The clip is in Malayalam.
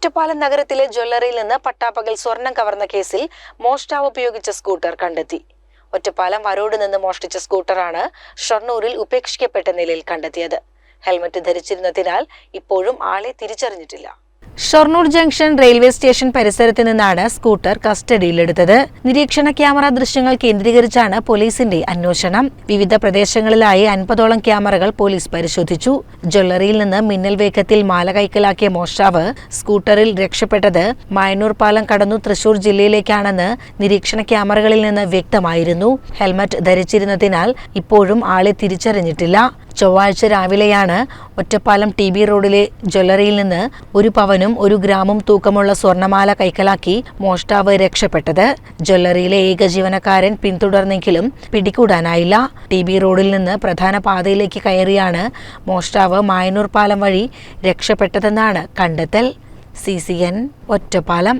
ഒറ്റപ്പാലം നഗരത്തിലെ ജ്വല്ലറിയിൽ നിന്ന് പട്ടാപ്പകൽ സ്വർണം കവർന്ന കേസിൽ മോഷ്ടാവ് ഉപയോഗിച്ച സ്കൂട്ടർ കണ്ടെത്തി. ഒറ്റപ്പാലം വരോട് നിന്ന് മോഷ്ടിച്ച സ്കൂട്ടറാണ് ഷൊർണൂരിൽ ഉപേക്ഷിക്കപ്പെട്ട നിലയിൽ കണ്ടെത്തിയത്. ഹെൽമറ്റ് ധരിച്ചിരുന്നതിനാൽ ഇപ്പോഴും ആളെ തിരിച്ചറിഞ്ഞിട്ടില്ല. ഷൊർണൂർ ജംഗ്ഷൻ റെയിൽവേ സ്റ്റേഷൻ പരിസരത്ത് നിന്നാണ് സ്കൂട്ടർ കസ്റ്റഡിയിലെടുത്തത്. നിരീക്ഷണ ക്യാമറ ദൃശ്യങ്ങൾ കേന്ദ്രീകരിച്ചാണ് പോലീസിന്റെ അന്വേഷണം. വിവിധ പ്രദേശങ്ങളിലായി 50ഓളം ക്യാമറകൾ പോലീസ് പരിശോധിച്ചു. ജ്വല്ലറിയിൽ നിന്ന് മിന്നൽ വേഗത്തിൽ മാല കൈക്കലാക്കിയ മോഷ്ടാവ് സ്കൂട്ടറിൽ രക്ഷപ്പെട്ടത് മായന്നൂർ പാലം കടന്നു തൃശൂർ ജില്ലയിലേക്കാണെന്ന് നിരീക്ഷണ ക്യാമറകളിൽ നിന്ന് വ്യക്തമായിരുന്നു. ഹെൽമറ്റ് ധരിച്ചിരുന്നതിനാൽ ഇപ്പോഴും ആളെ തിരിച്ചറിഞ്ഞിട്ടില്ല. ചൊവ്വാഴ്ച രാവിലെയാണ് ഒറ്റപ്പാലം TB റോഡിലെ ജ്വല്ലറിയിൽ നിന്ന് 1 പവനും 1 ഗ്രാമും തൂക്കമുള്ള സ്വർണമാല കൈക്കലാക്കി മോഷ്ടാവ് രക്ഷപ്പെട്ടത്. ജ്വല്ലറിയിലെ ഏക ജീവനക്കാരൻ പിന്തുടർന്നെങ്കിലും പിടികൂടാനായില്ല. TB റോഡിൽ നിന്ന് പ്രധാന പാതയിലേക്ക് കയറിയാണ് മോഷ്ടാവ് മായന്നൂർ പാലം വഴി രക്ഷപ്പെട്ടതെന്നാണ് കണ്ടെത്തൽ. CCN ഒറ്റപ്പാലം.